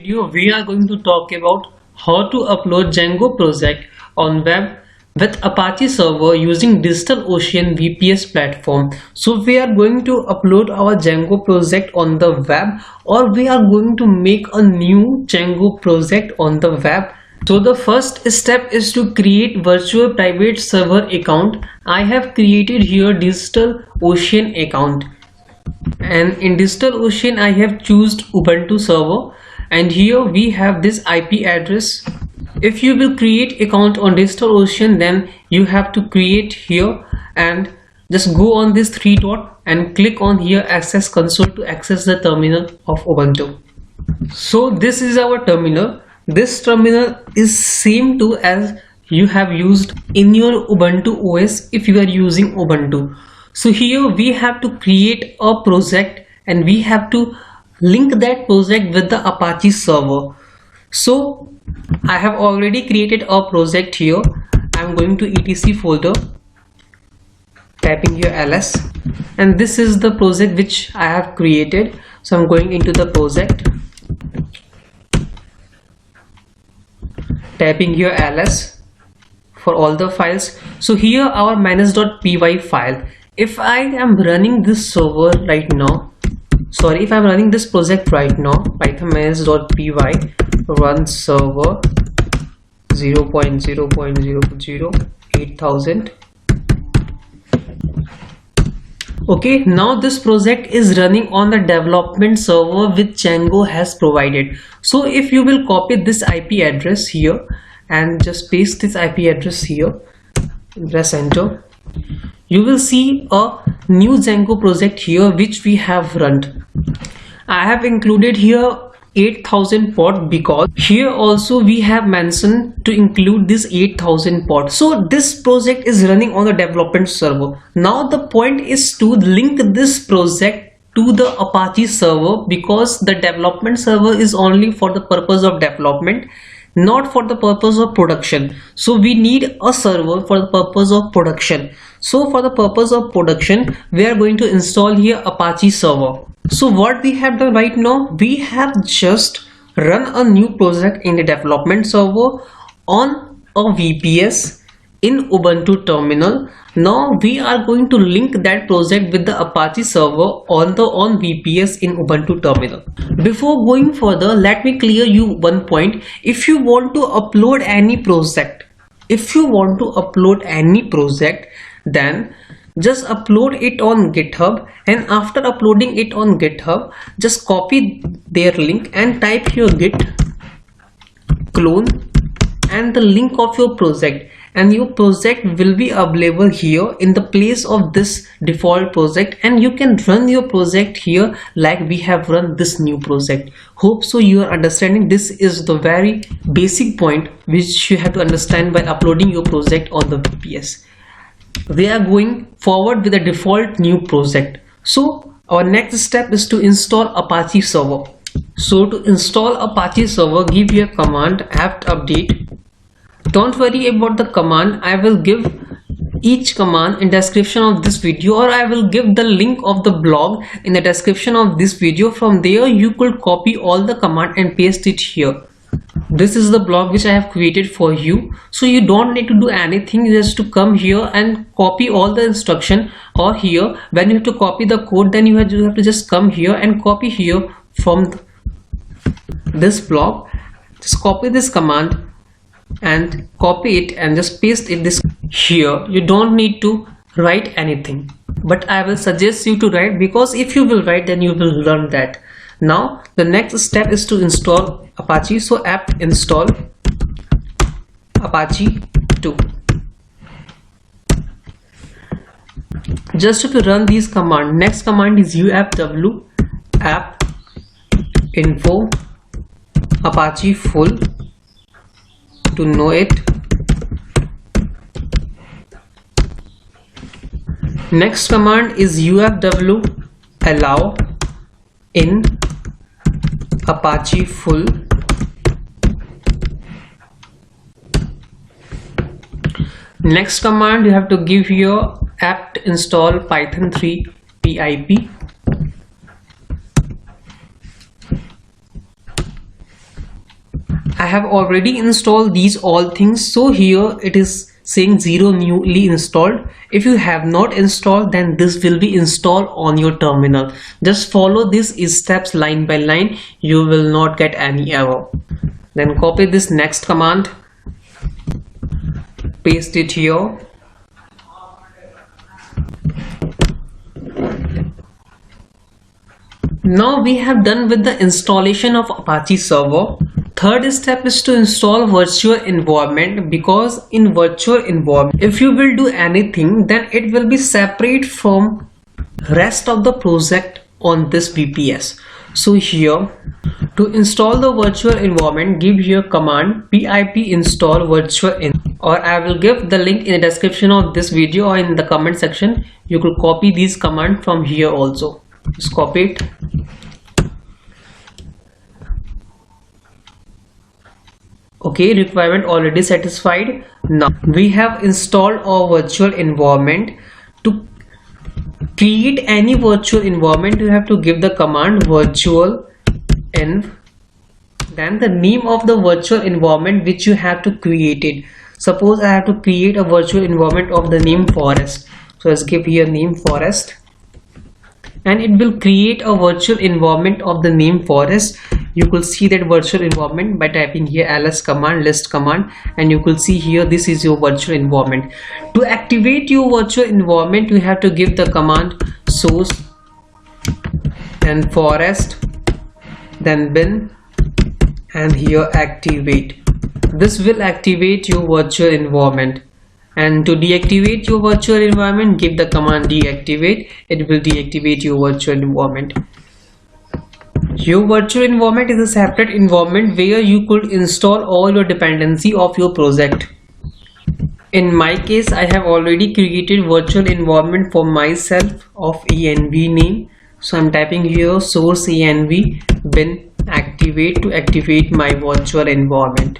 Video we are going to talk about how to upload Django project on web with Apache server using DigitalOcean VPS platform. So we are going to upload our Django project on the web, or we are going to make a new Django project on the web. So the first step is to create virtual private server account. I have created here DigitalOcean account, and in DigitalOcean I have chosen Ubuntu server, and here we have this IP address. If you will create account on DigitalOcean, then you have to create here and just go on this three dot and click on here access console to access the terminal of Ubuntu. So this is our terminal. This terminal is same to as you have used in your Ubuntu OS if you are using Ubuntu. So here we have to create a project and we have to link that project with the Apache server. So I have already created a project here. I'm going to etc folder, typing here ls, and this is the project which I have created. So I'm going into the project, typing here ls for all the files. So here our manage.py file. If I am running this server right now, sorry, if I'm running this project right now, python manage.py run server 0.0.0.08000. Okay, now this project is running on the development server which Django has provided. So if you will copy this IP address here and just paste this IP address here, press enter, you will see a new Django project here which we have run. I have included here 8000 port because here also we have mentioned to include this 8000 port. So this project is running on the development server. Now the point is to link this project to the Apache server, because the development server is only for the purpose of development, not for the purpose of production. So we need a server for the purpose of production. So for the purpose of production, we are going to install here Apache server. So what we have done right now, we have just run a new project in the development server on a VPS in Ubuntu terminal. Now we are going to link that project with the Apache server on VPS in Ubuntu terminal. Before going further, let me clear you one point. If you want to upload any project, then just upload it on GitHub, and after uploading it on GitHub, just copy their link and type your git clone and the link of your project, and your project will be available here in the place of this default project, and you can run your project here like we have run this new project. Hope so you are understanding. This is the very basic point which you have to understand by uploading your project on the VPS. We are going forward with the default new project. So our next step is to install Apache server. So to install Apache server, give your command apt update. Don't worry about the command. I will give each command in description of this video, or I will give the link of the blog in the description of this video. From there you could copy all the command and paste it here. This is the blog which I have created for you, so you don't need to do anything, just to come here and copy all the instruction. Or here when you have to copy the code, then you have to just come here and copy here from this blog. Just copy this command and copy it and just paste it this here. You don't need to write anything, but I will suggest you to write, because if you will write, then you will learn that. Now the next step is to install Apache. So apt install Apache 2. Just to run these commands, next command is ufw apt info Apache full to know it. Next command is ufw allow in Apache full. Next command, you have to give here apt install python 3 pip. I have already installed these all things, so here it is saying 0 newly installed. If you have not installed, then this will be installed on your terminal. Just follow these steps line by line, you will not get any error. Then copy this next command, paste it here. Now we have done with the installation of Apache server. Third step is to install virtual environment, because in virtual environment, if you will do anything, then it will be separate from rest of the project on this VPS. So here, to install the virtual environment, give here command pip install virtual or I will give the link in the description of this video or in the comment section. You could copy these command from here also. Just copy it. Okay, requirement already satisfied. Now we have installed our virtual environment. To create any virtual environment, you have to give the command virtual env, then the name of the virtual environment which you have to create it. Suppose I have to create a virtual environment of the name forest, so let's give here name forest, and it will create a virtual environment of the name forest. You could see that virtual environment by typing here ls command, list command, and you could see here this is your virtual environment. To activate your virtual environment, you have to give the command source and forest, then bin, and here activate. This will activate your virtual environment. And to deactivate your virtual environment, give the command deactivate. It will deactivate your virtual environment. Your virtual environment is a separate environment where you could install all your dependency of your project. In my case, I have already created virtual environment for myself of env name. So I'm typing here source env bin activate to activate my virtual environment.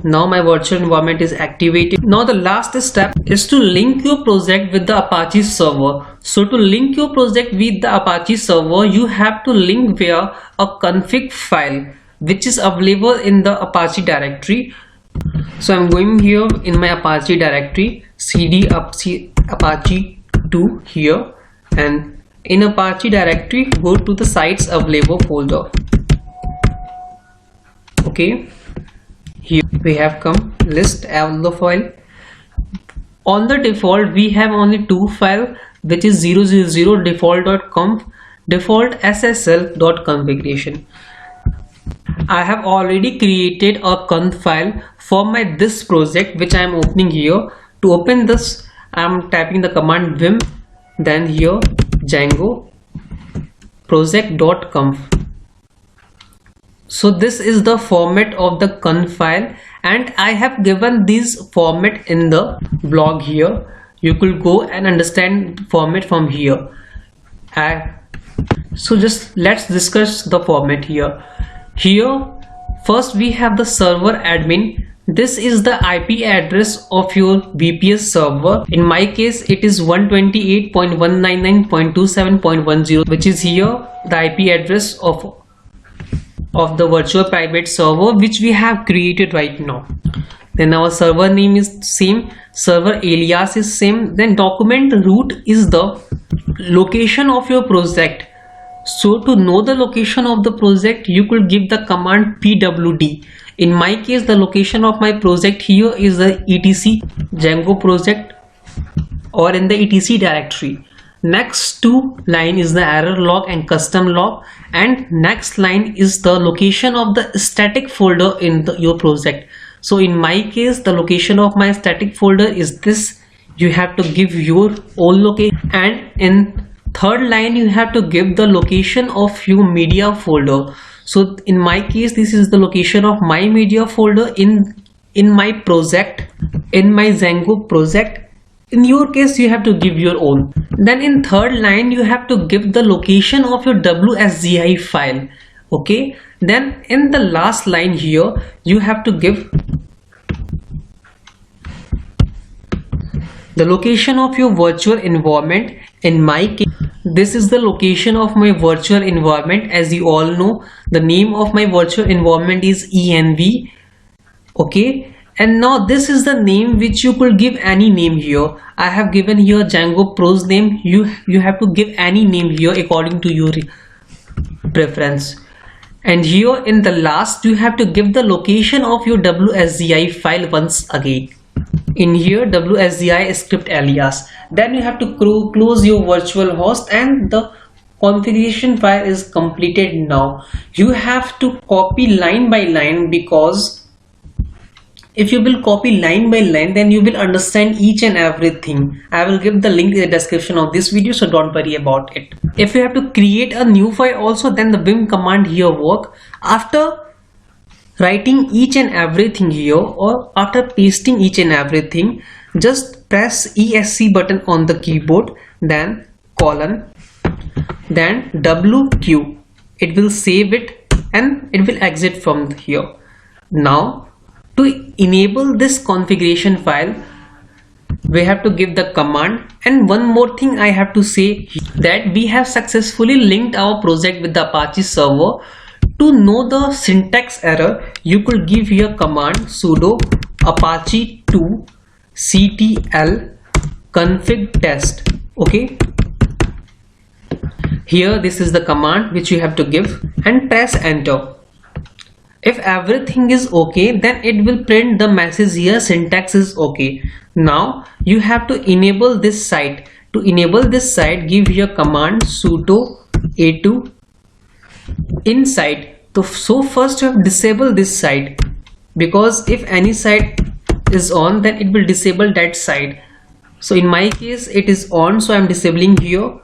Now my virtual environment is activated. Now the last step is to link your project with the Apache server. So to link your project with the Apache server, you have to link via a config file which is available in the Apache directory. So I'm going here in my Apache directory, cd apache 2 here, and in Apache directory go to the sites available folder. Okay, here we have come list all the file. On the default we have only two file, which is 000 default.conf, default ssl.configuration. I have already created a conf file for my this project which I am opening here. To open this, I am typing the command vim, then here Django project.conf. So this is the format of the conf file, and I have given this format in the blog here. You could go and understand format from here. So just let's discuss the format here. Here first we have the server admin. This is the IP address of your VPS server. In my case it is 128.199.27.10, which is here the IP address of the virtual private server which we have created right now. Then our server name is same, server alias is same, then document root is the location of your project. So to know the location of the project, you could give the command pwd. In my case, the location of my project here is the etc Django project or in the etc directory. Next two line is the error log and custom log, and next line is the location of the static folder in your project. So in my case, the location of my static folder is this. You have to give your own location, and in third line you have to give the location of your media folder. So in my case, this is the location of my media folder in my project, in my Django project. In your case, you have to give your own. Then in third line, you have to give the location of your WSGI file. Okay. Then in the last line here, you have to give the location of your virtual environment. In my case, this is the location of my virtual environment. As you all know, the name of my virtual environment is env. Okay, and now this is the name which you could give any name here. I have given here Django Pros name. You have to give any name here according to your preference. And here in the last, you have to give the location of your WSGI file once again. In here, WSGI script alias. Then you have to close your virtual host, and the configuration file is completed. Now you have to copy line by line, because if you will copy line by line, then you will understand each and everything. I will give the link in the description of this video, so don't worry about it. If you have to create a new file also, then the vim command here work. After writing each and everything here, or after pasting each and everything, just press ESC button on the keyboard, then colon, then WQ. It will save it and it will exit from here. Now to enable this configuration file, we have to give the command. And one more thing I have to say, that we have successfully linked our project with the Apache server. To know the syntax error, you could give here command sudo apache 2 ctl config test. Okay, here this is the command which you have to give, and press enter. If everything is okay, then it will print the message here syntax is okay. Now you have to enable this site. To enable this site, give here command sudo a2 inside. So first you have to disable this site, because if any site is on, then it will disable that site. So in my case it is on, so I am disabling here.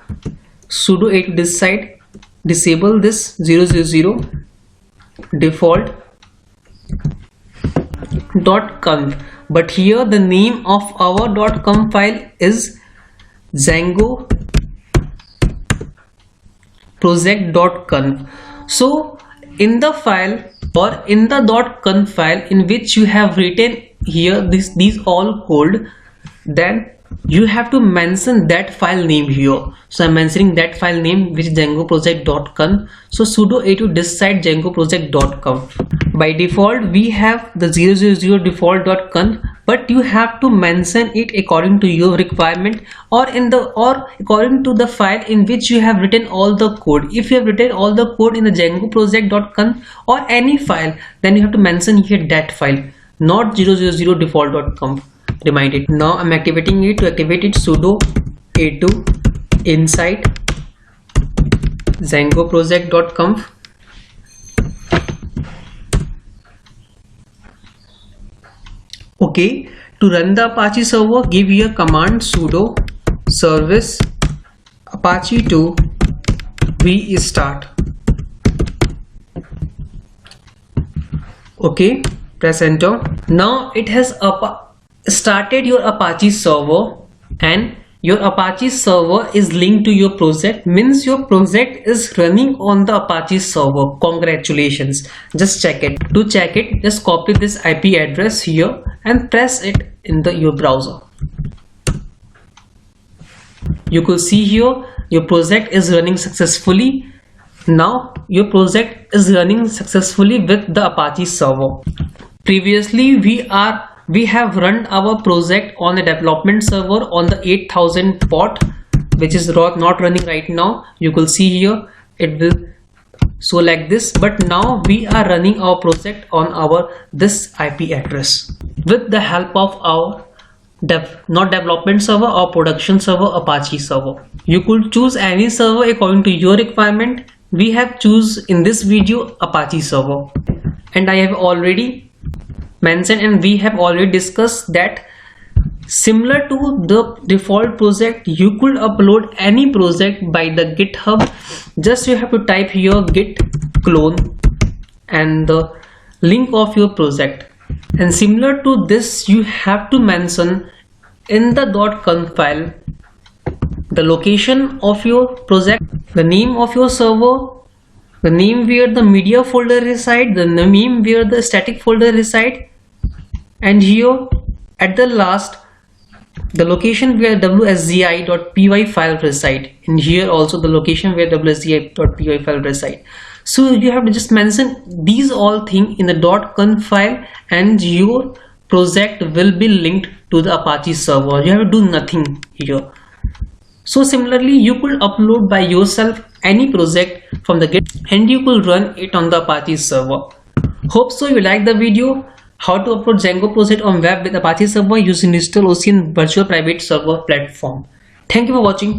Sudo a2 this site, disable this 000 default .conf, but here the name of our .conf file is Django project.conf. So in the file, or in the .conf file in which you have written here these all code, then you have to mention that file name here. So I'm mentioning that file name, which is Django project.conf. So sudo a2 this site Django project.conf. By default we have the 000 default.conf, but you have to mention it according to your requirement, or according to the file in which you have written all the code. If you have written all the code in the Django project.conf or any file, then you have to mention here that file, not 000 default.conf. Remind it. Now I'm activating it. To activate it, sudo a2 inside Django project.conf. Okay, to run the Apache server, give here command sudo service apache 2 restart. Okay, press enter. Now it has started your Apache server, and your Apache server is linked to your project, means your project is running on the Apache server. Congratulations. Just check it. To check it, just copy this IP address here and press it in your browser. You could see here your project is running successfully. Now your project is running successfully with the Apache server. Previously we have run our project on a development server on the 8000 port, which is not running right now. You will see here it will show like this, but now we are running our project on this IP address with the help of our not development server or production server, Apache server. You could choose any server according to your requirement. We have choose in this video Apache server, and I have already mentioned and we have already discussed that similar to the default project, you could upload any project by the GitHub. Just you have to type here git clone and the link of your project, and similar to this you have to mention in the .conf file the location of your project, the name of your server, the name where the media folder reside, the name where the static folder reside, and here at the last the location where wsgi.py file reside, and here also the location where wsgi.py file reside. So you have to just mention these all things in the .conf file, and your project will be linked to the Apache server. You have to do nothing here. So similarly, you could upload by yourself any project from the Git and you could run it on the Apache server. Hope so you like the video. How to upload Django project on web with Apache server using DigitalOcean virtual private server platform. Thank you for watching.